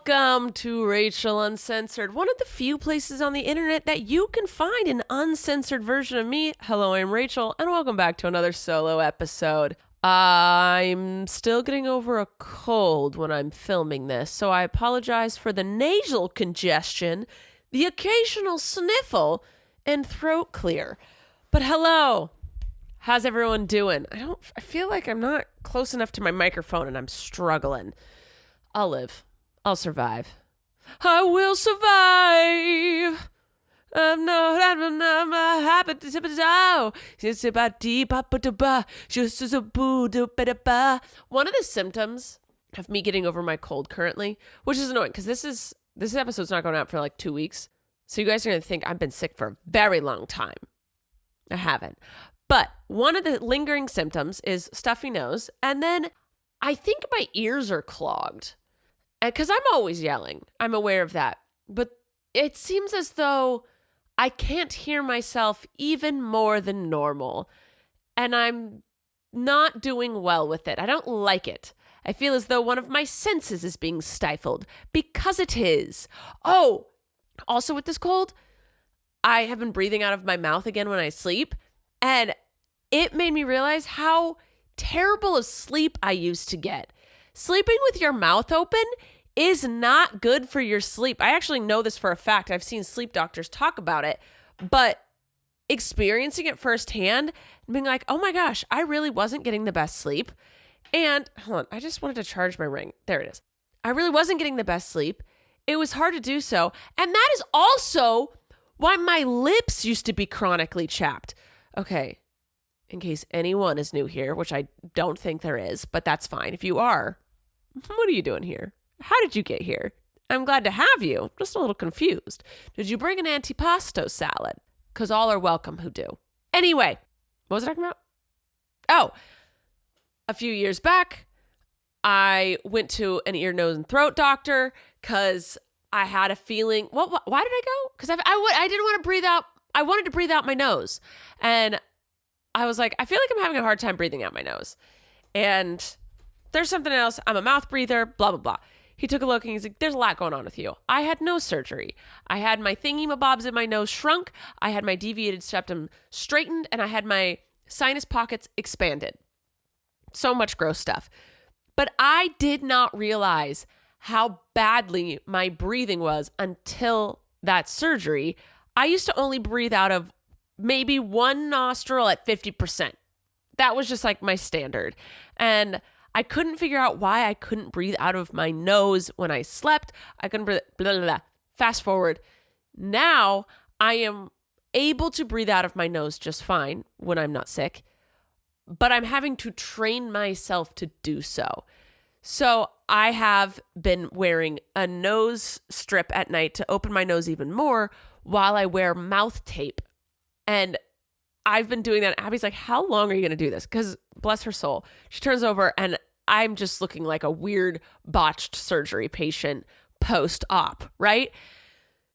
Welcome to Rachel Uncensored, one of the few places on the internet that you can find an uncensored version of me. Hello, I'm Rachel, and welcome back to another solo episode. I'm still getting over a cold when I'm filming this, so I apologize for the nasal congestion, the occasional sniffle, and throat clear. But hello, how's everyone doing? I feel like I'm not close enough to my microphone and I'm struggling. I'll live. I'll survive. I will survive. I'm not happy to It's about deep just as a boo. One of the symptoms of me getting over my cold currently, which is annoying because this episode's not going out for like 2 weeks. So you guys are going to think I've been sick for a very long time. I haven't. But one of the lingering symptoms is stuffy nose. And then I think my ears are clogged. Because I'm always yelling. I'm aware of that. But it seems as though I can't hear myself even more than normal. And I'm not doing well with it. I don't like it. I feel as though one of my senses is being stifled because it is. Oh, also with this cold, I have been breathing out of my mouth again when I sleep. And it made me realize how terrible a sleep I used to get. Sleeping with your mouth open is not good for your sleep. I actually know this for a fact. I've seen sleep doctors talk about it, but experiencing it firsthand and being like, oh my gosh, I really wasn't getting the best sleep. And hold on, I just wanted to charge my ring. There it is. I really wasn't getting the best sleep. It was hard to do so. And that is also why my lips used to be chronically chapped. Okay. In case anyone is new here, which I don't think there is, but that's fine. If you are, what are you doing here? How did you get here? I'm glad to have you. Just a little confused. Did you bring an antipasto salad? Because all are welcome who do. Anyway, what was I talking about? Oh, a few years back, I went to an ear, nose, and throat doctor because I had a feeling. Why did I go? Because I didn't want to breathe out. I wanted to breathe out my nose. And I was like, I feel like I'm having a hard time breathing out my nose. And there's something else. I'm a mouth breather, blah, blah, blah. He took a look and he's like, there's a lot going on with you. I had nose surgery. I had my thingy-mabobs in my nose shrunk. I had my deviated septum straightened. And I had my sinus pockets expanded. So much gross stuff. But I did not realize how badly my breathing was until that surgery. I used to only breathe out of maybe one nostril at 50%. That was just like my standard. And I couldn't figure out why I couldn't breathe out of my nose when I slept. I couldn't breathe, blah, blah, blah. Fast forward. Now I am able to breathe out of my nose just fine when I'm not sick, but I'm having to train myself to do so. So I have been wearing a nose strip at night to open my nose even more while I wear mouth tape. And I've been doing that. Abby's like, how long are you going to do this? Because bless her soul, she turns over and I'm just looking like a weird botched surgery patient post-op, right?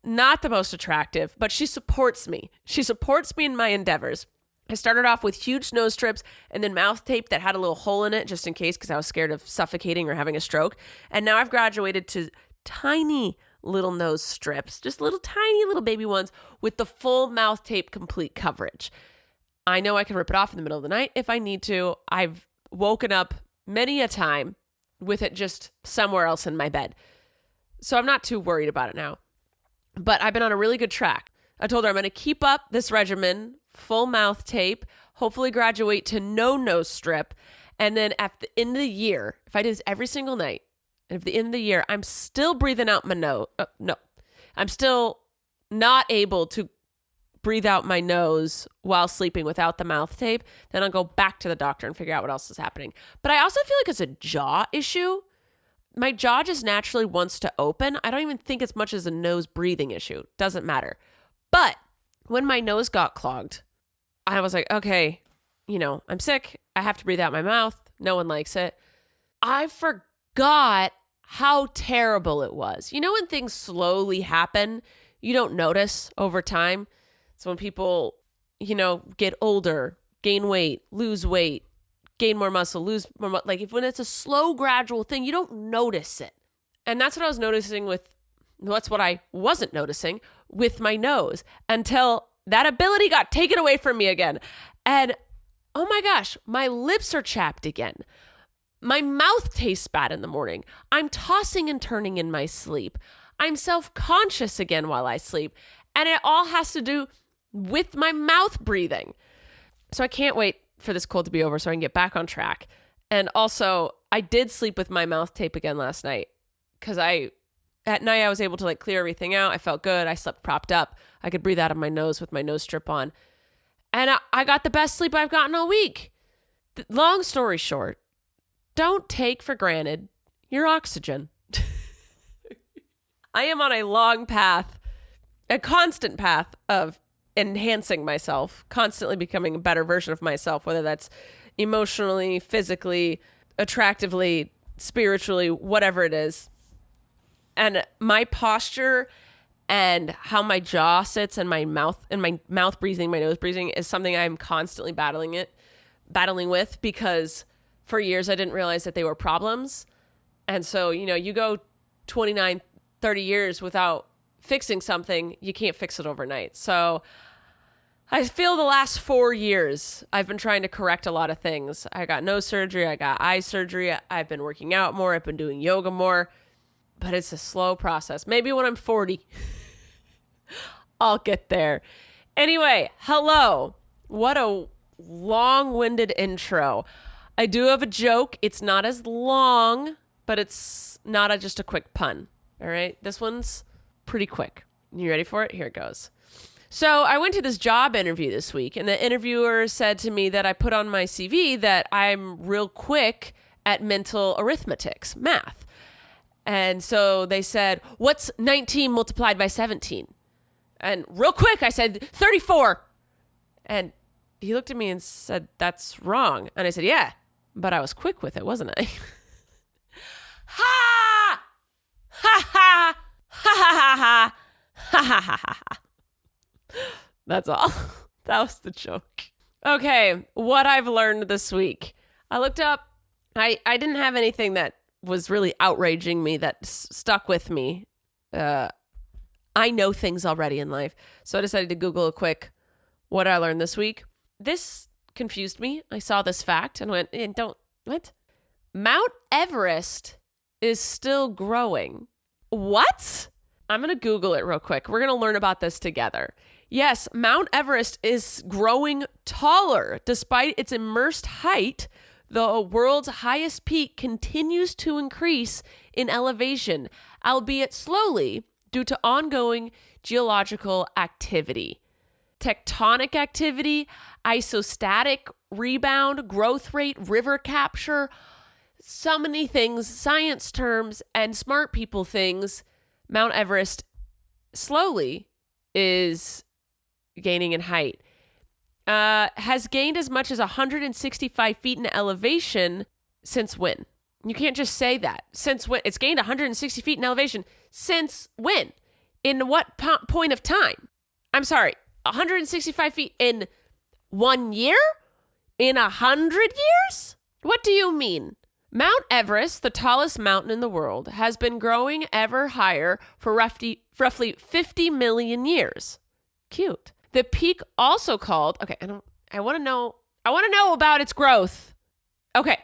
Not the most attractive, but she supports me. She supports me in my endeavors. I started off with huge nose strips and then mouth tape that had a little hole in it just in case because I was scared of suffocating or having a stroke. And now I've graduated to tiny little nose strips, just little tiny little baby ones with the full mouth tape complete coverage. I know I can rip it off in the middle of the night if I need to. I've woken up many a time with it just somewhere else in my bed. So I'm not too worried about it now. But I've been on a really good track. I told her I'm going to keep up this regimen, full mouth tape, hopefully graduate to no nose strip. And then at the end of the year, if I do this every single night, and at the end of the year, I'm still breathing out my nose. I'm still not able to breathe out my nose while sleeping without the mouth tape. Then I'll go back to the doctor and figure out what else is happening. But I also feel like it's a jaw issue. My jaw just naturally wants to open. I don't even think it's much as a nose breathing issue. Doesn't matter. But when my nose got clogged, I was like, okay, I'm sick. I have to breathe out my mouth. No one likes it. I forgot how terrible it was. When things slowly happen, you don't notice over time. So when people, get older, gain weight, lose weight, gain more muscle, lose more, when it's a slow, gradual thing, you don't notice it And that's what I was noticing that's what I wasn't noticing with my nose until that ability got taken away from me again. And oh my gosh, my lips are chapped again. My mouth tastes bad in the morning. I'm tossing and turning in my sleep. I'm self-conscious again while I sleep. And it all has to do with my mouth breathing. So I can't wait for this cold to be over so I can get back on track. And also, I did sleep with my mouth tape again last night because at night I was able to clear everything out. I felt good. I slept propped up. I could breathe out of my nose with my nose strip on. And I got the best sleep I've gotten all week. Long story short, don't take for granted your oxygen. I am on a long path, a constant path of enhancing myself, constantly becoming a better version of myself, whether that's emotionally, physically, attractively, spiritually, whatever it is. And my posture and how my jaw sits and my mouth breathing, my nose breathing is something I'm constantly battling with because for years I didn't realize that they were problems. And so, you go 29, 30 years without fixing something, you can't fix it overnight. So I feel the last 4 years I've been trying to correct a lot of things. I got nose surgery, I got eye surgery, I've been working out more, I've been doing yoga more, but it's a slow process. Maybe when I'm 40, I'll get there. Anyway, hello. What a long-winded intro. I do have a joke. It's not as long, but it's not just a quick pun. All right? This one's pretty quick. You ready for it? Here it goes. So I went to this job interview this week, and the interviewer said to me that I put on my CV that I'm real quick at mental arithmetics, math. And so they said, what's 19 multiplied by 17? And real quick, I said, 34. And he looked at me and said, that's wrong. And I said, yeah, but I was quick with it, wasn't I? Ha! Ha ha! Ha ha ha ha! Ha ha ha ha! That's all. That was the joke. Okay, what I've learned this week. I looked up, I didn't have anything that was really outraging me that stuck with me. I know things already in life. So I decided to Google a quick what I learned this week. This confused me. I saw this fact and went, what? Mount Everest is still growing. What? I'm going to Google it real quick. We're going to learn about this together. Yes, Mount Everest is growing taller. Despite its immersed height, the world's highest peak continues to increase in elevation, albeit slowly due to ongoing geological activity. Tectonic activity, isostatic rebound, growth rate, river capture, so many things, science terms, and smart people things. Mount Everest slowly is gaining in height. Has gained as much as 165 feet in elevation since when? You can't just say that. Since when? It's gained 160 feet in elevation. Since when? In what point of time? I'm sorry, 165 feet in 1 year? In 100 years? What do you mean? Mount Everest, the tallest mountain in the world, has been growing ever higher for roughly 50 million years. Cute. The peak also called, I want to know about its growth. Okay.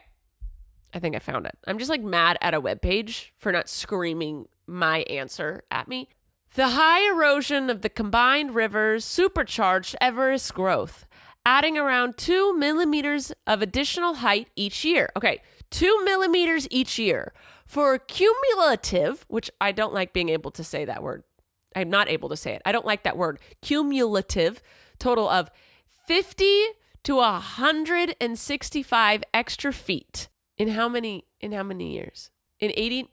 I think I found it. I'm just mad at a webpage for not screaming my answer at me. The high erosion of the combined rivers supercharged Everest's growth, adding around 2 millimeters of additional height each year. Okay, 2 millimeters each year for a cumulative, which I don't like being able to say that word. I'm not able to say it. I don't like that word. Cumulative total of 50 to 165 extra feet. In how many years? In 80,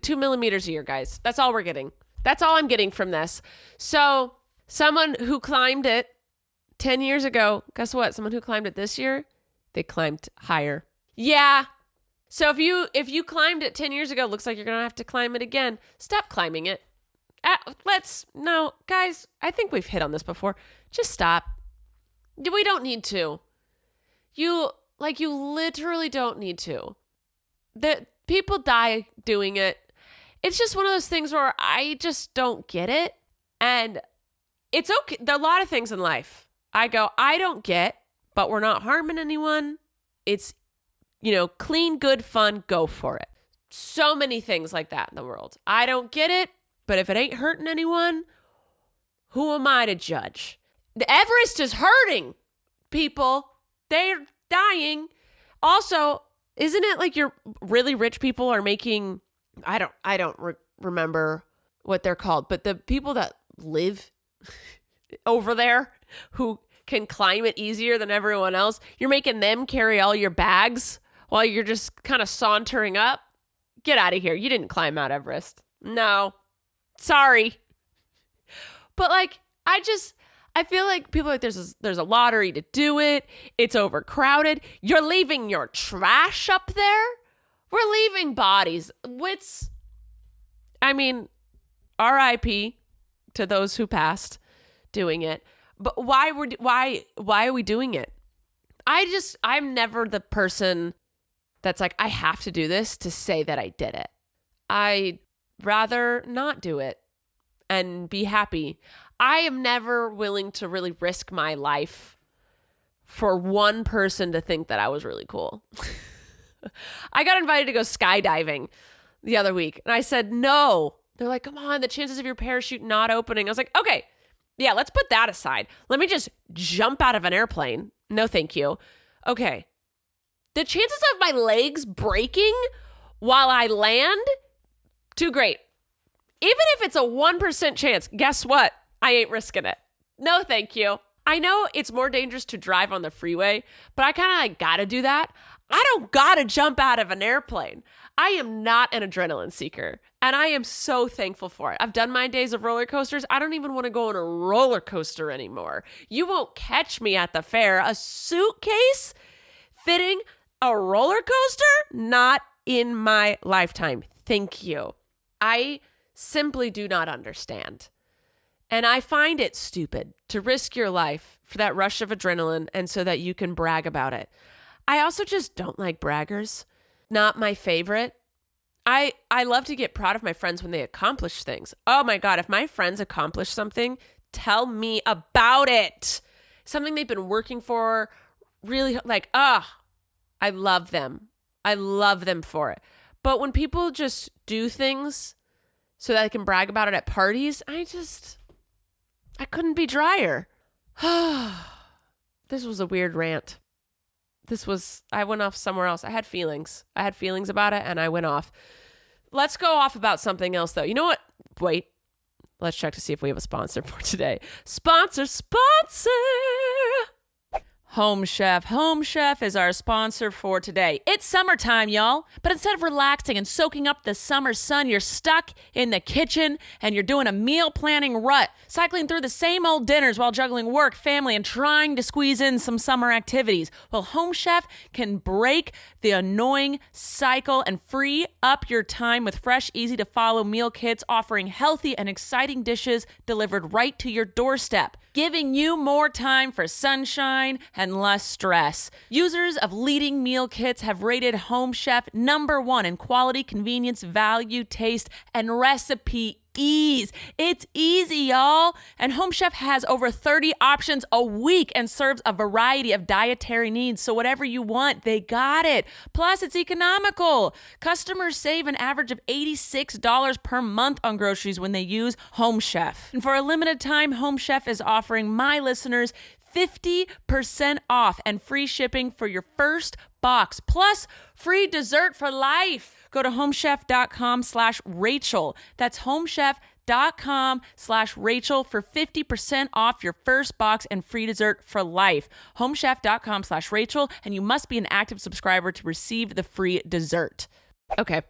2 millimeters a year, guys. That's all we're getting. That's all I'm getting from this. So someone who climbed it 10 years ago, guess what? Someone who climbed it this year, they climbed higher. Yeah. So if you climbed it 10 years ago, looks like you're going to have to climb it again. Stop climbing it. No, guys, I think we've hit on this before. Just stop. We don't need to. You literally don't need to. The people die doing it. it's just one of those things where I just don't get it. And it's okay. There are a lot of things in life I don't get, but we're not harming anyone. It's, clean, good, fun, go for it. So many things like that in the world. I don't get it, but if it ain't hurting anyone, who am I to judge? The Everest is hurting people. They're dying. Also, isn't it like your really rich people are making, I don't remember what they're called, but the people that live over there who can climb it easier than everyone else, you're making them carry all your bags while you're just kind of sauntering up. Get out of here. You didn't climb Mount Everest. No. Sorry. But I feel like people are like there's a lottery to do it. It's overcrowded. You're leaving your trash up there. We're leaving bodies. R.I.P. to those who passed doing it. But why are we doing it? I'm never the person that's like, I have to do this to say that I did it. I'd rather not do it and be happy. I am never willing to really risk my life for one person to think that I was really cool. I got invited to go skydiving the other week, and I said no. They're like, come on, the chances of your parachute not opening. I was like, okay, yeah, let's put that aside. Let me just jump out of an airplane. No, thank you. Okay. The chances of my legs breaking while I land, too great. Even if it's a 1% chance, guess what? I ain't risking it. No, thank you. I know it's more dangerous to drive on the freeway, but I kind of gotta do that. I don't gotta jump out of an airplane. I am not an adrenaline seeker, and I am so thankful for it. I've done my days of roller coasters. I don't even want to go on a roller coaster anymore. You won't catch me at the fair. A suitcase fitting a roller coaster? Not in my lifetime. Thank you. I simply do not understand. And I find it stupid to risk your life for that rush of adrenaline and so that you can brag about it. I also just don't like braggers. Not my favorite. I love to get proud of my friends when they accomplish things. Oh my God, if my friends accomplish something, tell me about it. Something they've been working for, really I love them. I love them for it. But when people just do things so that I can brag about it at parties, I couldn't be drier. This was a weird rant. I went off somewhere else. I had feelings about it, and I went off. Let's go off about something else, though. You know what? Wait. Let's check to see if we have a sponsor for today. Sponsor! Home Chef. Home Chef is our sponsor for today. It's summertime, y'all. But instead of relaxing and soaking up the summer sun, you're stuck in the kitchen and you're doing a meal planning rut, cycling through the same old dinners while juggling work, family, and trying to squeeze in some summer activities. Well, Home Chef can break the annoying cycle and free up your time with fresh, easy-to-follow meal kits offering healthy and exciting dishes delivered right to your doorstep, giving you more time for sunshine and less stress. Users of leading meal kits have rated Home Chef #1 in quality, convenience, value, taste, and recipe ease. It's easy, y'all. And Home Chef has over 30 options a week and serves a variety of dietary needs. So whatever you want, they got it. Plus, it's economical. Customers save an average of $86 per month on groceries when they use Home Chef. And for a limited time, Home Chef is offering my listeners 50% off and free shipping for your first box, plus free dessert for life. Go to homechef.com/Rachel. That's homechef.com/Rachel for 50% off your first box and free dessert for life. Homechef.com/Rachel, and you must be an active subscriber to receive the free dessert. Okay,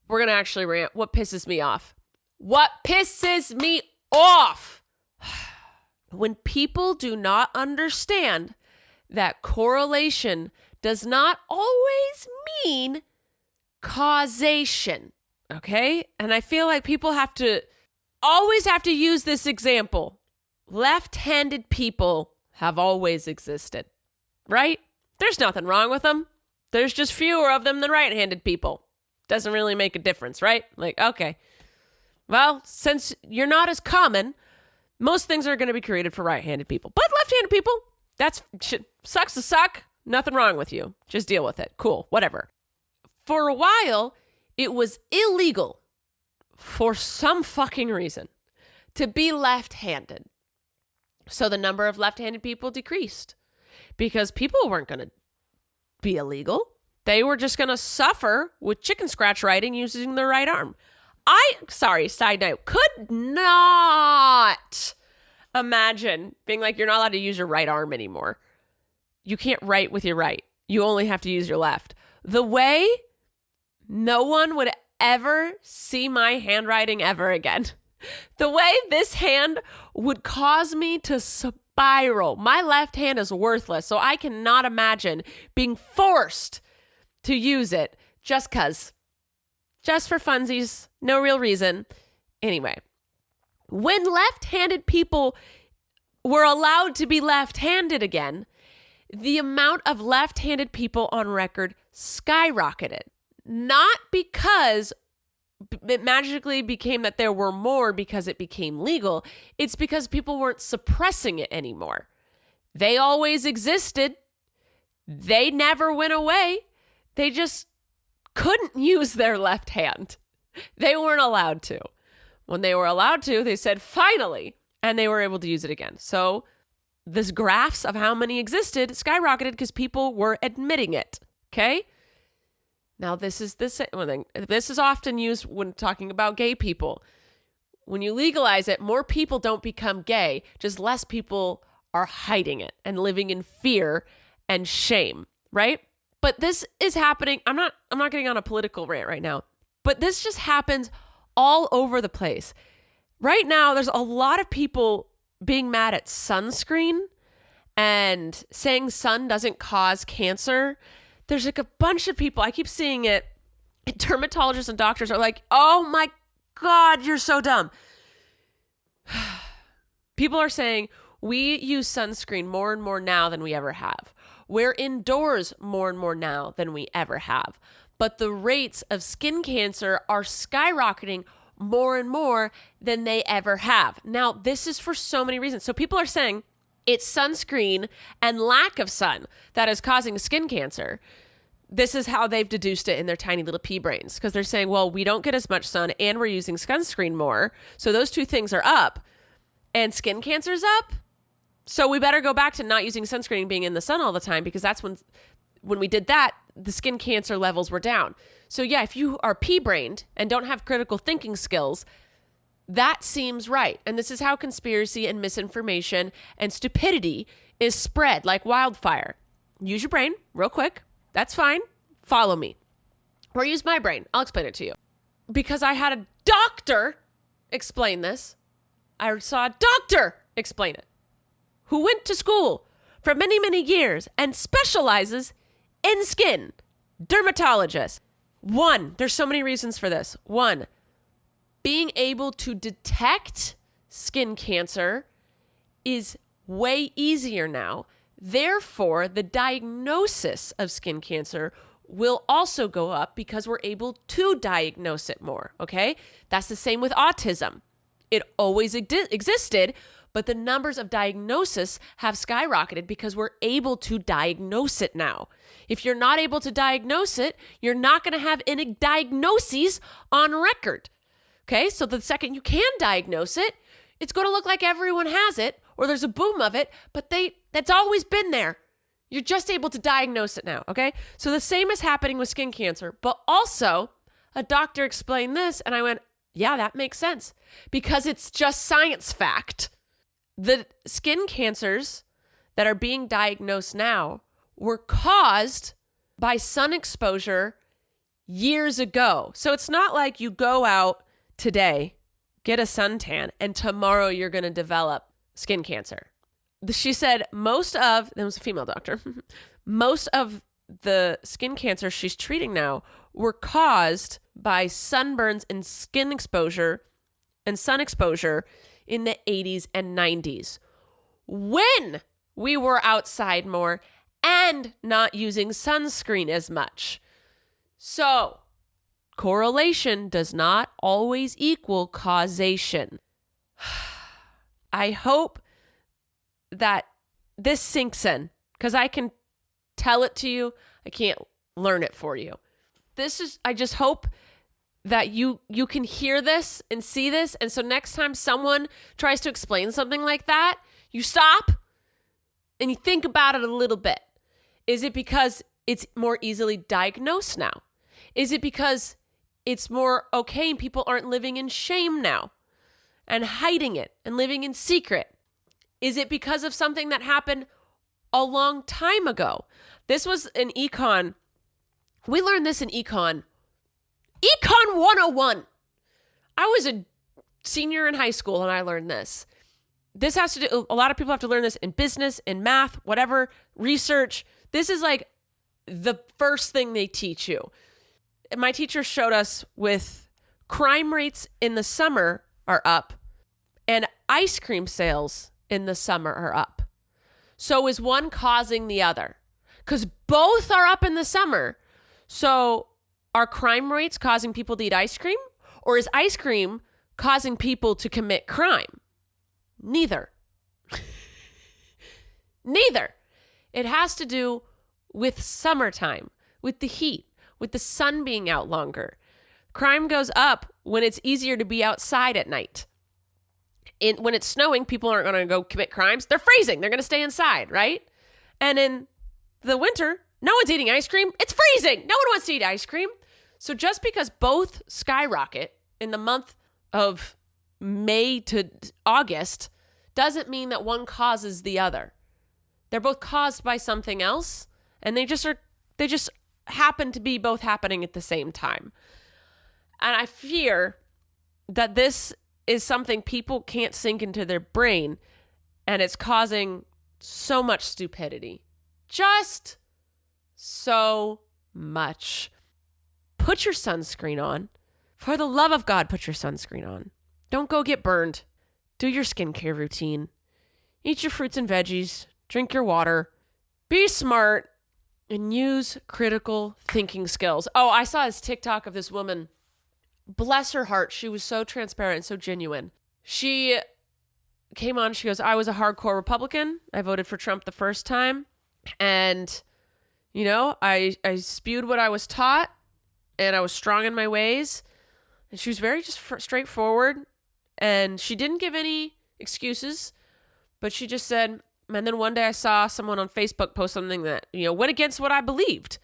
we're going to actually rant. What pisses me off? What pisses me off? When people do not understand that correlation does not always mean causation, okay? And I feel like people always have to use this example. Left-handed people have always existed, right? There's nothing wrong with them. There's just fewer of them than right-handed people. doesn't really make a difference, right? Like, okay, well, since you're not as common, most things are going to be created for right-handed people. But left-handed people, sucks to suck. Nothing wrong with you. Just deal with it. Cool, whatever. For a while, it was illegal for some fucking reason to be left-handed. So the number of left-handed people decreased because people weren't going to be illegal. They were just going to suffer with chicken scratch writing using their right arm. Side note, could not imagine being like, you're not allowed to use your right arm anymore. You can't write with your right. You only have to use your left. The way no one would ever see my handwriting ever again. The way this hand would cause me to spiral. My left hand is worthless, so I cannot imagine being forced to use it just because. Just for funsies, no real reason. Anyway, when left-handed people were allowed to be left-handed again, the amount of left-handed people on record skyrocketed. Not because it magically became that there were more because it became legal. It's because people weren't suppressing it anymore. They always existed. They never went away. They just couldn't use their left hand. They weren't allowed to. When they were allowed to, they said, finally, and they were able to use it again. So this graphs of how many existed skyrocketed because people were admitting it. Okay? Now, this is often used when talking about gay people. When you legalize it, more people don't become gay, just less people are hiding it and living in fear and shame, right? But this is happening. I'm not getting on a political rant right now, but this just happens all over the place. Right now, there's a lot of people being mad at sunscreen and saying sun doesn't cause cancer. There's like a bunch of people, I keep seeing it, dermatologists and doctors are like, oh my God, you're so dumb. People are saying, we use sunscreen more and more now than we ever have. We're indoors more and more now than we ever have. But the rates of skin cancer are skyrocketing more and more than they ever have. Now, this is for so many reasons. So people are saying it's sunscreen and lack of sun that is causing skin cancer. This is how they've deduced it in their tiny little pea brains, because they're saying, well, we don't get as much sun and we're using sunscreen more. So those two things are up and skin cancer's up. So we better go back to not using sunscreen and being in the sun all the time, because that's when we did that, the skin cancer levels were down. So yeah, if you are pea-brained and don't have critical thinking skills, that seems right. And this is how conspiracy and misinformation and stupidity is spread like wildfire. Use your brain real quick. That's fine. Follow me. Or use my brain. I'll explain it to you. Because I had a doctor explain this. I saw a doctor explain it, who went to school for many, many years and specializes in skin. Dermatologist. One, there's so many reasons for this. One, being able to detect skin cancer is way easier now. Therefore, the diagnosis of skin cancer will also go up because we're able to diagnose it more, okay? That's the same with autism. It always existed, but the numbers of diagnosis have skyrocketed because we're able to diagnose it now. If you're not able to diagnose it, you're not going to have any diagnoses on record. Okay, so the second you can diagnose it, it's going to look like everyone has it, or there's a boom of it, but that's always been there. You're just able to diagnose it now, okay? So the same is happening with skin cancer, but also a doctor explained this, and I went, yeah, that makes sense, because it's just science fact. The skin cancers that are being diagnosed now were caused by sun exposure years ago. So it's not like you go out today, get a suntan, and tomorrow you're going to develop skin cancer. She said it was a female doctor, most of the skin cancer she's treating now were caused by sunburns and sun exposure in the 80s and 90s, when we were outside more and not using sunscreen as much. So correlation does not always equal causation. I hope that this sinks in, because I can tell it to you. I can't learn it for you. I just hope that you can hear this and see this. And so next time someone tries to explain something like that, you stop and you think about it a little bit. Is it because it's more easily diagnosed now? Is it because it's more okay and people aren't living in shame now and hiding it and living in secret? Is it because of something that happened a long time ago? This was an econ. We learned this in econ. Econ 101. I was a senior in high school and I learned this. This has to do, a lot of people have to learn this in business, in math, whatever, research. This is like the first thing they teach you. My teacher showed us with crime rates in the summer are up and ice cream sales in the summer are up. So is one causing the other? Because both are up in the summer. So are crime rates causing people to eat ice cream? Or is ice cream causing people to commit crime? Neither. Neither. It has to do with summertime, with the heat, with the sun being out longer. Crime goes up when it's easier to be outside at night. When it's snowing, people aren't going to go commit crimes. They're freezing. They're going to stay inside, right? And in the winter, no one's eating ice cream. It's freezing. No one wants to eat ice cream. So just because both skyrocket in the month of May to August doesn't mean that one causes the other. They're both caused by something else, and they just happen to be both happening at the same time. And I fear that this is something people can't sink into their brain, and it's causing so much stupidity. Just so much. Put your sunscreen on. For the love of God, put your sunscreen on. Don't go get burned. Do your skincare routine. Eat your fruits and veggies. Drink your water. Be smart. And use critical thinking skills. Oh, I saw this TikTok of this woman. Bless her heart. She was so transparent and so genuine. She came on. She goes, I was a hardcore Republican. I voted for Trump the first time. And, you know, I spewed what I was taught. And I was strong in my ways. And she was very just straightforward. And she didn't give any excuses. But she just said, and then one day I saw someone on Facebook post something that, you know, went against what I believed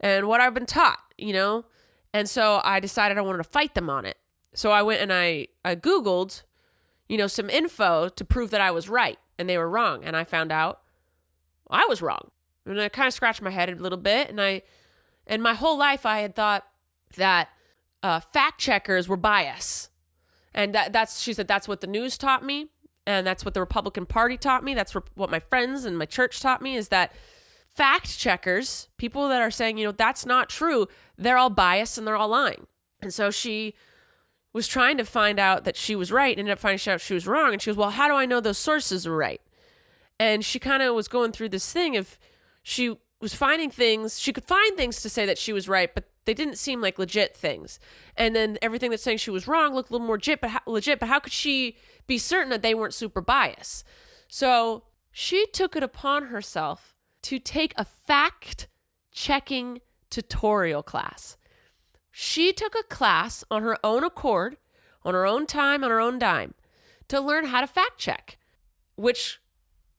and what I've been taught, you know. And so I decided I wanted to fight them on it. So I went and I Googled, you know, some info to prove that I was right and they were wrong. And I found out I was wrong. And I kind of scratched my head a little bit. And my whole life I had thought that fact checkers were biased. And she said, that's what the news taught me. And that's what the Republican Party taught me. That's what my friends and my church taught me, is that fact checkers, people that are saying, you know, that's not true, they're all biased and they're all lying. And so she was trying to find out that she was right and ended up finding out she was wrong. And she goes, well, how do I know those sources are right? And she kind of was going through this thing of she was finding things. She could find things to say that she was right, but they didn't seem like legit things. And then everything that's saying she was wrong looked a little more legit, but how could she be certain that they weren't super biased? So she took it upon herself to take a fact-checking tutorial class. She took a class on her own accord, on her own time, on her own dime, to learn how to fact-check, which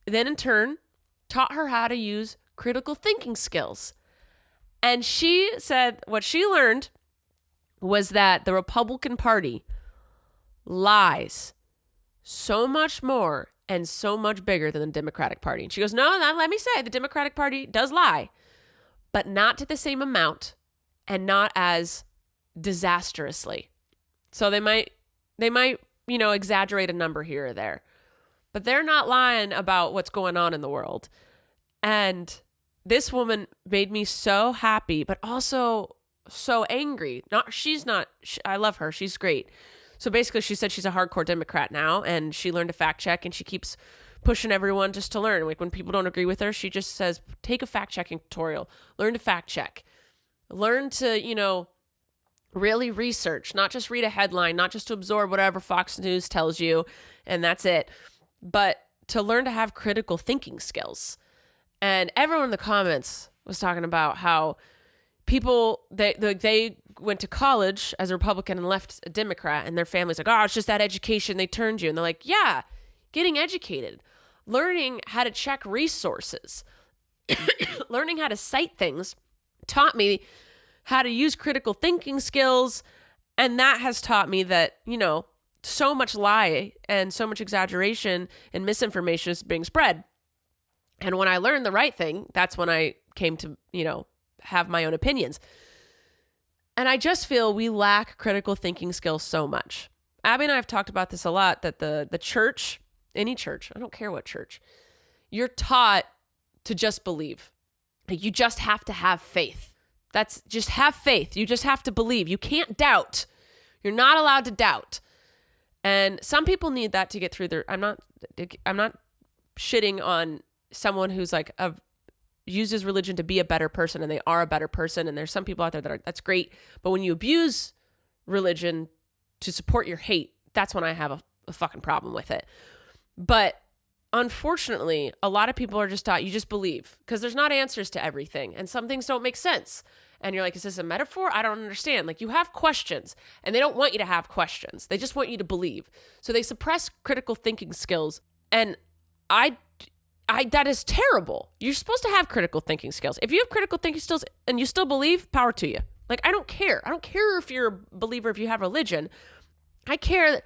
then in turn taught her how to use critical thinking skills. And she said what she learned was that the Republican Party lies so much more and so much bigger than the Democratic Party. And she goes, no, let me say, the Democratic Party does lie, but not to the same amount and not as disastrously. So they might, you know, exaggerate a number here or there, but they're not lying about what's going on in the world. And this woman made me so happy, but also so angry. I love her. She's great. So basically she said she's a hardcore Democrat now, and she learned to fact check, and she keeps pushing everyone just to learn. Like when people don't agree with her, she just says, take a fact checking tutorial, learn to fact check, learn to, you know, Really research, not just read a headline, not just to absorb whatever Fox News tells you and that's it, but to learn to have critical thinking skills. And everyone in the comments was talking about how people, they went to college as a Republican and left a Democrat, and their family's like, oh, it's just that education they turned you. And they're like, yeah, getting educated, learning how to check resources, learning how to cite things taught me how to use critical thinking skills. And that has taught me that, so much lie and so much exaggeration and misinformation is being spread. And when I learned the right thing, that's when I came to, have my own opinions. And I just feel we lack critical thinking skills so much. Abby and I have talked about this a lot, that the church, any church, I don't care what church, you're taught to just believe. Like, you just have to have faith. That's just have faith. You just have to believe. You can't doubt. You're not allowed to doubt. And some people need that to get through their, I'm not shitting on someone who's like uses religion to be a better person, and they are a better person. And there's some people out there that's great. But when you abuse religion to support your hate, that's when I have a fucking problem with it. But unfortunately, a lot of people are just taught you just believe, because there's not answers to everything. And some things don't make sense. And you're like, is this a metaphor? I don't understand. Like, you have questions, and they don't want you to have questions. They just want you to believe. So they suppress critical thinking skills. And I that is terrible. You're supposed to have critical thinking skills. If you have critical thinking skills and you still believe, power to you. Like, I don't care. I don't care if you're a believer, if you have religion. I care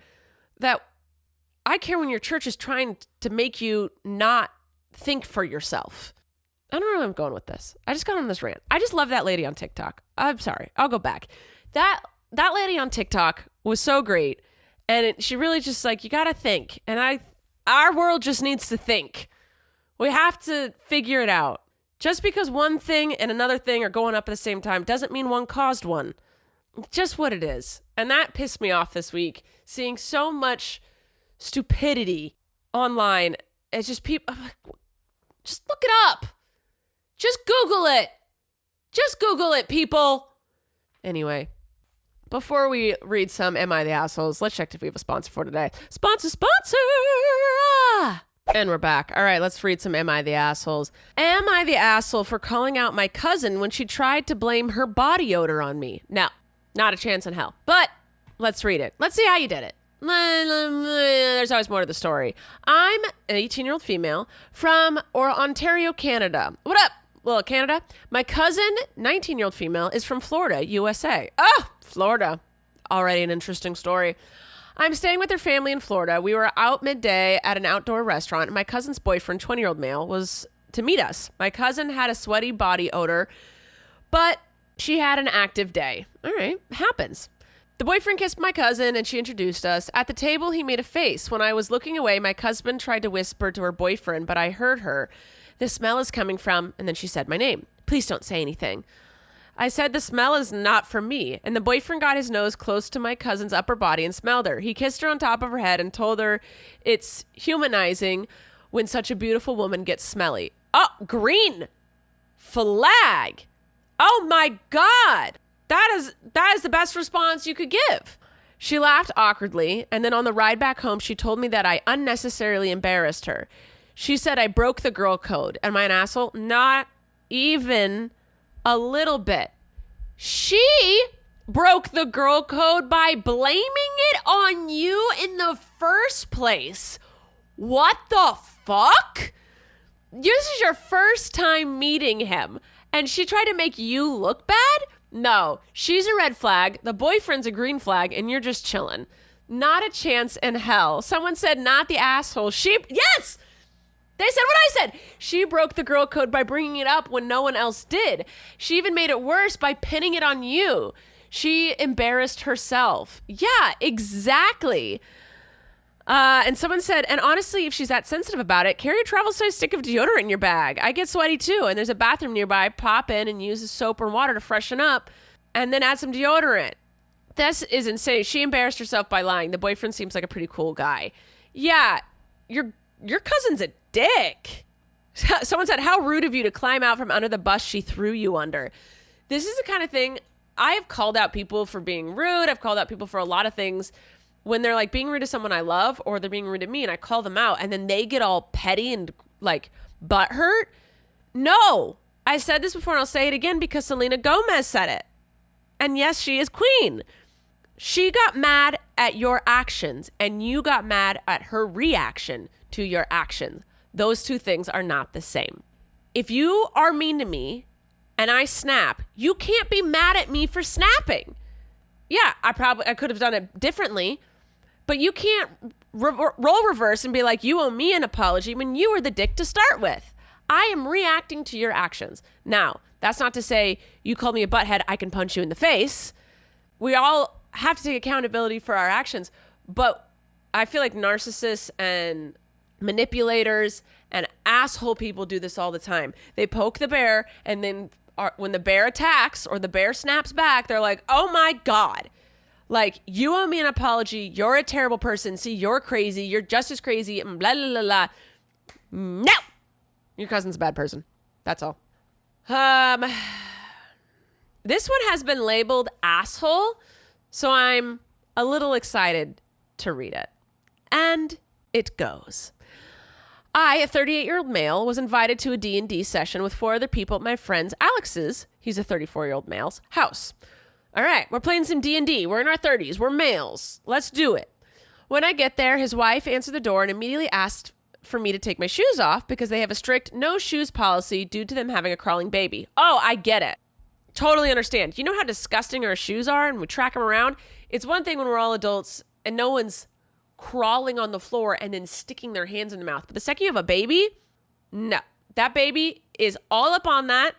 when your church is trying to make you not think for yourself. I don't know where I'm going with this. I just got on this rant. I just love that lady on TikTok. I'm sorry. I'll go back. That lady on TikTok was so great. And she really just like, you got to think. And our world just needs to think. We have to figure it out. Just because one thing and another thing are going up at the same time doesn't mean one caused one. It's just what it is. And that pissed me off this week, seeing so much stupidity online. It's just people, I'm like, just look it up. Just Google it. Just Google it, people. Anyway, before we read some Am I the Assholes, let's check if we have a sponsor for today. Sponsor! Ah! And we're back. All right, let's read some Am I the Assholes. Am I the asshole for calling out my cousin when she tried to blame her body odor on me? No, not a chance in hell. But let's read it. Let's see how you did it. There's always more to the story. I'm an 18-year-old female from Ontario, Canada. What up, little Canada? My cousin, 19-year-old female, is from Florida, USA. Oh, Florida. Already an interesting story. I'm staying with her family in Florida. We were out midday at an outdoor restaurant, and my cousin's boyfriend, 20-year-old male, was to meet us. My cousin had a sweaty body odor, but she had an active day. All right, happens. The boyfriend kissed my cousin, and she introduced us. At the table, he made a face. When I was looking away, my cousin tried to whisper to her boyfriend, but I heard her. The smell is coming from, and then she said my name. Please don't say anything. I said the smell is not from me, and the boyfriend got his nose close to my cousin's upper body and smelled her. He kissed her on top of her head and told her it's humanizing when such a beautiful woman gets smelly. Oh, green flag. Oh my God. That is the best response you could give. She laughed awkwardly, and then on the ride back home, she told me that I unnecessarily embarrassed her. She said I broke the girl code. Am I an asshole? Not even a little bit. She broke the girl code by blaming it on you in the first place. What the fuck? This is your first time meeting him, and she tried to make you look bad? No, she's a red flag, the boyfriend's a green flag, and you're just chilling. Not a chance in hell. Someone said not the asshole. Yes! They said what I said. She broke the girl code by bringing it up when no one else did. She even made it worse by pinning it on you. She embarrassed herself. Yeah, exactly. And someone said, and honestly, if she's that sensitive about it, carry a travel size stick of deodorant in your bag. I get sweaty too, and there's a bathroom nearby. Pop in and use soap or water to freshen up, and then add some deodorant. This is insane. She embarrassed herself by lying. The boyfriend seems like a pretty cool guy. Yeah, your cousin's a dick. Someone said, how rude of you to climb out from under the bus she threw you under. This is the kind of thing I have called out people for being rude. I've called out people for a lot of things when they're like being rude to someone I love, or they're being rude to me, and I call them out and then they get all petty and like butthurt. No, I said this before and I'll say it again because Selena Gomez said it. And yes, she is queen. She got mad at your actions and you got mad at her reaction to your actions. Those two things are not the same. If you are mean to me and I snap, you can't be mad at me for snapping. Yeah, I could have done it differently, but you can't role reverse and be like, you owe me an apology when you were the dick to start with. I am reacting to your actions. Now, that's not to say you called me a butthead, I can punch you in the face. We all have to take accountability for our actions, but I feel like narcissists and manipulators and asshole people do this all the time. They poke the bear, and then when the bear attacks or the bear snaps back, they're like, oh my God, like, you owe me an apology. You're a terrible person. See, you're crazy. You're just as crazy. And blah, blah, blah, blah. No, your cousin's a bad person. That's all. This one has been labeled asshole, so I'm a little excited to read it. And it goes. I, a 38-year-old male, was invited to a D&D session with 4 other people at my friend Alex's, he's a 34-year-old male's, house. All right, we're playing some D&D. We're in our 30s. We're males. Let's do it. When I get there, his wife answered the door and immediately asked for me to take my shoes off because they have a strict no shoes policy due to them having a crawling baby. Oh, I get it. Totally understand. You know how disgusting our shoes are and we track them around? It's one thing when we're all adults and no one's crawling on the floor and then sticking their hands in the mouth. But the second you have a baby, no. That baby is all up on that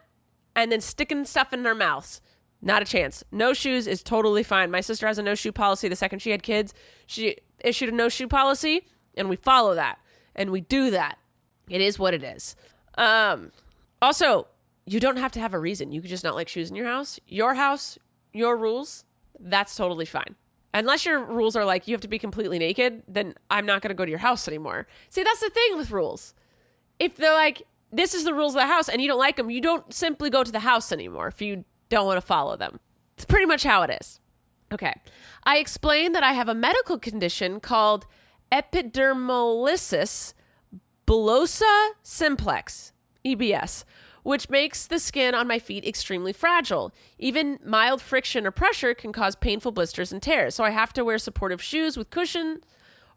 and then sticking stuff in their mouths. Not a chance. No shoes is totally fine. My sister has a no shoe policy. The second she had kids, she issued a no shoe policy, and we follow that. And we do that. It is what it is. Also, you don't have to have a reason. You could just not like shoes in your house, your rules. That's totally fine. Unless your rules are like, you have to be completely naked, then I'm not going to go to your house anymore. See, that's the thing with rules. If they're like, this is the rules of the house, and you don't like them, you don't simply go to the house anymore if you don't want to follow them. It's pretty much how it is. Okay. I explained that I have a medical condition called epidermolysis bullosa simplex, EBS, which makes the skin on my feet extremely fragile. Even mild friction or pressure can cause painful blisters and tears. So I have to wear supportive shoes with cushion,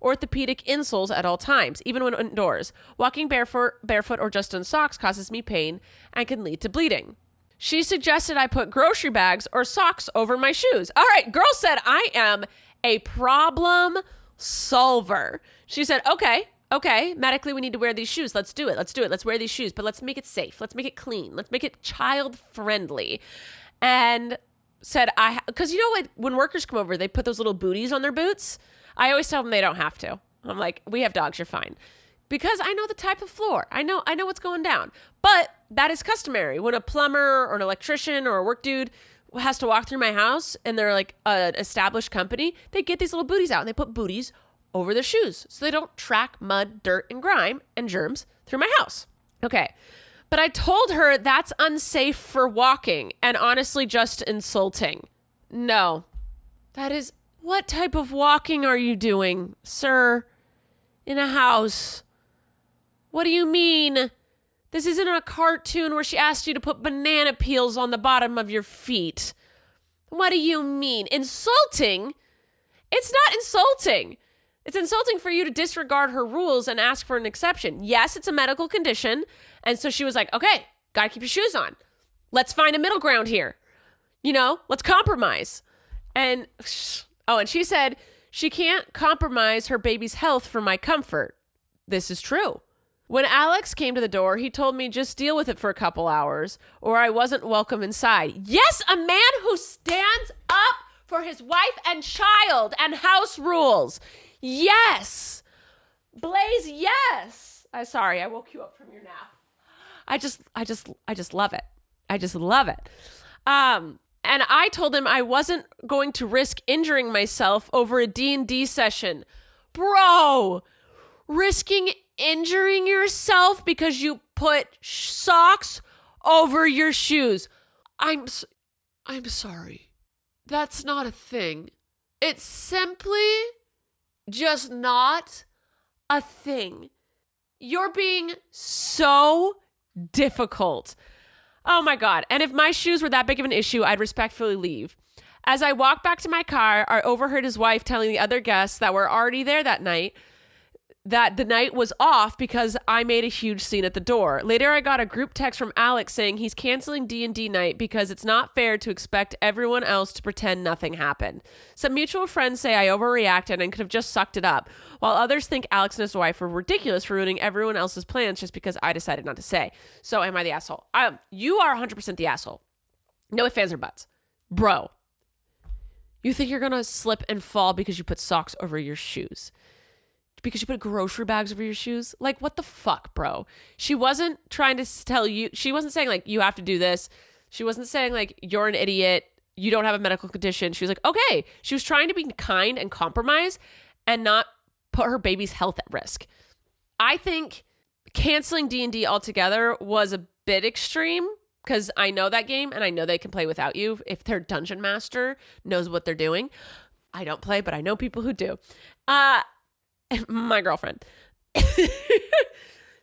orthopedic insoles at all times, even when indoors. Walking barefoot or just in socks causes me pain and can lead to bleeding. She suggested I put grocery bags or socks over my shoes. All right, girl said I am a problem solver. She said, okay, medically we need to wear these shoes. Let's do it. Let's wear these shoes, but let's make it safe. Let's make it clean. Let's make it child friendly. And said, because you know what, when workers come over, they put those little booties on their boots. I always tell them they don't have to. I'm like, we have dogs, you're fine. Because I know the type of floor. I know what's going down. But that is customary. When a plumber or an electrician or a work dude has to walk through my house and they're like an established company, they get these little booties out and they put booties over their shoes so they don't track mud, dirt, and grime and germs through my house. Okay. But I told her that's unsafe for walking and honestly just insulting. No. That is, what type of walking are you doing, sir? In a house? What do you mean? This isn't a cartoon where she asked you to put banana peels on the bottom of your feet. What do you mean? Insulting? It's not insulting. It's insulting for you to disregard her rules and ask for an exception. Yes, it's a medical condition. And so she was like, okay, gotta keep your shoes on. Let's find a middle ground here. Let's compromise. And she said she can't compromise her baby's health for my comfort. This is true. When Alex came to the door, he told me just deal with it for a couple hours or I wasn't welcome inside. Yes, a man who stands up for his wife and child and house rules. Yes. Blaze, yes. I'm sorry, I woke you up from your nap. I just love it. I just love it. And I told him I wasn't going to risk injuring myself over a D&D session. Bro, risking injuring yourself because you put socks over your shoes. I'm sorry. That's not a thing. It's simply just not a thing. You're being so difficult. Oh my God. And if my shoes were that big of an issue, I'd respectfully leave. As I walked back to my car, I overheard his wife telling the other guests that were already there that night that the night was off because I made a huge scene at the door. Later, I got a group text from Alex saying he's canceling D&D night because it's not fair to expect everyone else to pretend nothing happened. Some mutual friends say I overreacted and could have just sucked it up, while others think Alex and his wife were ridiculous for ruining everyone else's plans just because I decided not to say. So am I the asshole? You are 100% the asshole. No ifs, ands, or buts. Bro, you think you're going to slip and fall because you put socks over your shoes? Because you put grocery bags over your shoes? Like, what the fuck, bro? She wasn't trying to tell you. She wasn't saying, like, you have to do this. She wasn't saying, like, you're an idiot. You don't have a medical condition. She was like, okay. She was trying to be kind and compromise and not put her baby's health at risk. I think canceling D&D altogether was a bit extreme because I know that game and I know they can play without you if their dungeon master knows what they're doing. I don't play, but I know people who do. My girlfriend.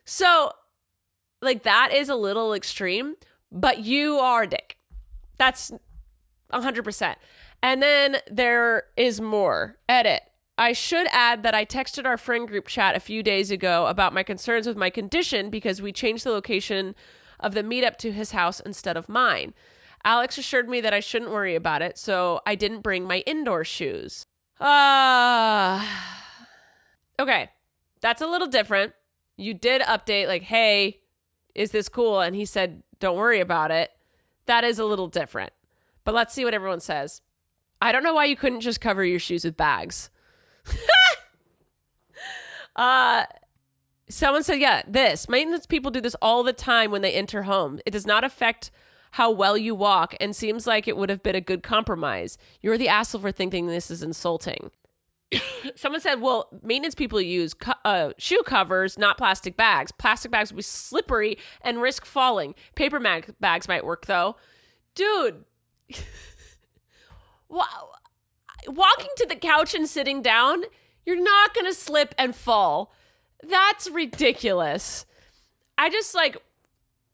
So, like, that is a little extreme, but you are a dick. That's 100%. And then there is more. Edit. I should add that I texted our friend group chat a few days ago about my concerns with my condition because we changed the location of the meetup to his house instead of mine. Alex assured me that I shouldn't worry about it, so I didn't bring my indoor shoes. Okay, that's a little different. You did update like, hey, is this cool? And he said, don't worry about it. That is a little different. But let's see what everyone says. I don't know why you couldn't just cover your shoes with bags. Someone said, yeah, this. Maintenance people do this all the time when they enter home. It does not affect how well you walk and seems like it would have been a good compromise. You're the asshole for thinking this is insulting. Someone said, well, maintenance people use shoe covers, not plastic bags. Plastic bags would be slippery and risk falling. Paper bags might work, though. Dude. Wow. Walking to the couch and sitting down, you're not going to slip and fall. That's ridiculous. I just, like,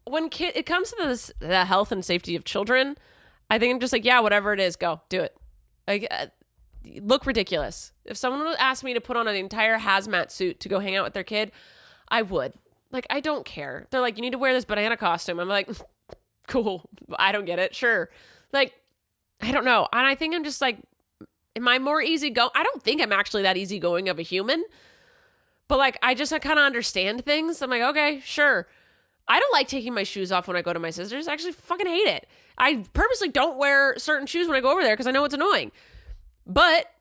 when it comes to the health and safety of children, I think I'm just like, yeah, whatever it is, go, do it. Like, look ridiculous. If someone would ask me to put on an entire hazmat suit to go hang out with their kid, I would. Like, I don't care. They're like, you need to wear this banana costume. I'm like, cool. I don't get it. Sure. Like, I don't know. And I think I'm just like, am I more easygoing? I don't think I'm actually that easygoing of a human. But like, I kind of understand things. I'm like, okay, sure. I don't like taking my shoes off when I go to my sister's. I actually fucking hate it. I purposely don't wear certain shoes when I go over there because I know it's annoying. But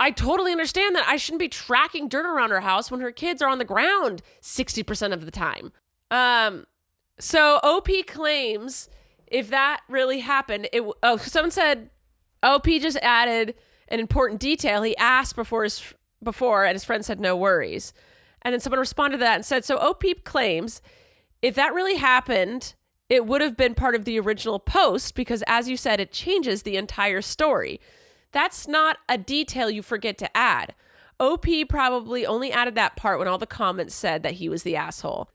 I totally understand that I shouldn't be tracking dirt around her house when her kids are on the ground 60% of the time. So OP claims if that really happened, someone said OP just added an important detail. He asked before and his friend said no worries. And then someone responded to that and said, so OP claims if that really happened, it would have been part of the original post because as you said, it changes the entire story. That's not a detail you forget to add. OP probably only added that part when all the comments said that he was the asshole.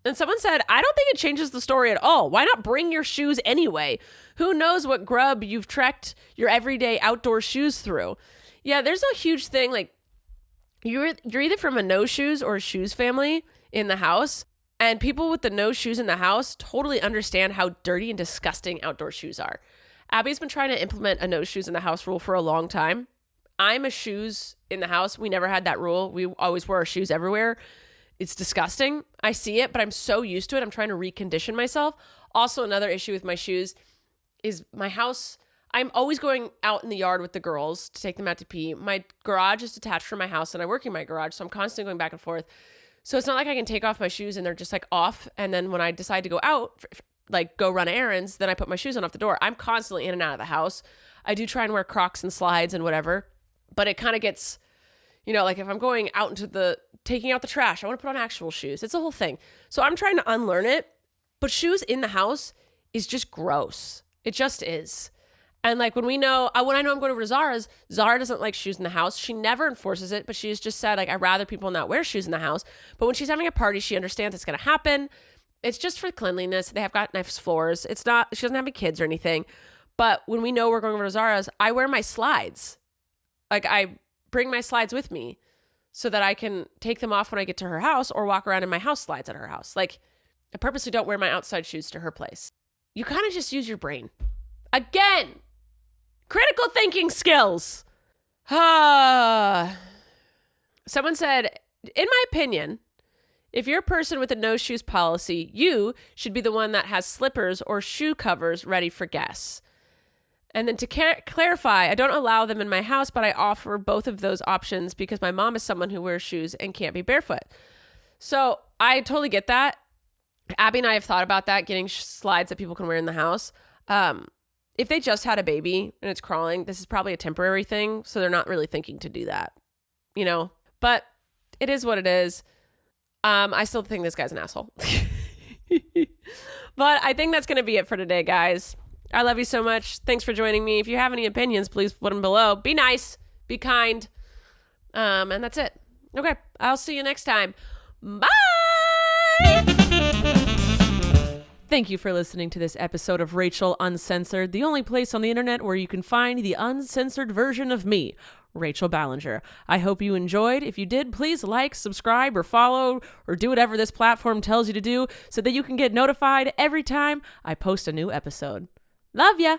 And someone said, I don't think it changes the story at all. Why not bring your shoes anyway? Who knows what grub you've trekked your everyday outdoor shoes through? Yeah, there's a huge thing. Like, you're either from a no shoes or a shoes family in the house. And people with the no shoes in the house totally understand how dirty and disgusting outdoor shoes are. Abby's been trying to implement a no shoes in the house rule for a long time. I'm a shoes in the house. We never had that rule. We always wore our shoes everywhere. It's disgusting. I see it, but I'm so used to it. I'm trying to recondition myself. Also, another issue with my shoes is my house. I'm always going out in the yard with the girls to take them out to pee. My garage is detached from my house and I work in my garage. So I'm constantly going back and forth. So it's not like I can take off my shoes and they're just like off. And then when I decide to go out, like go run errands, then I put my shoes on off the door. I'm constantly in and out of the house. I do try and wear Crocs and slides and whatever, but it kind of gets, like if I'm going out into taking out the trash, I want to put on actual shoes. It's a whole thing. So I'm trying to unlearn it, but shoes in the house is just gross. It just is. And like when I know I'm going to Zara's, Zara doesn't like shoes in the house. She never enforces it, but she's just said like, I'd rather people not wear shoes in the house. But when she's having a party, she understands it's going to happen. It's just for cleanliness. They have got nice floors. She doesn't have any kids or anything. But when we know we're going over to Zara's, I wear my slides. Like I bring my slides with me so that I can take them off when I get to her house or walk around in my house slides at her house. Like I purposely don't wear my outside shoes to her place. You kind of just use your brain. Again, critical thinking skills. Someone said, in my opinion, if you're a person with a no shoes policy, you should be the one that has slippers or shoe covers ready for guests. And then to clarify, I don't allow them in my house, but I offer both of those options because my mom is someone who wears shoes and can't be barefoot. So I totally get that. Abby and I have thought about that, getting slides that people can wear in the house. If they just had a baby and it's crawling, this is probably a temporary thing. So they're not really thinking to do that, but it is what it is. I still think this guy's an asshole, but I think that's going to be it for today, guys. I love you so much. Thanks for joining me. If you have any opinions, please put them below. Be nice, be kind. And that's it. Okay. I'll see you next time. Bye. Thank you for listening to this episode of Rachel Uncensored, the only place on the internet where you can find the uncensored version of me, Rachel Ballinger. I hope you enjoyed. If you did, please like, subscribe, or follow, or do whatever this platform tells you to do so that you can get notified every time I post a new episode. Love ya!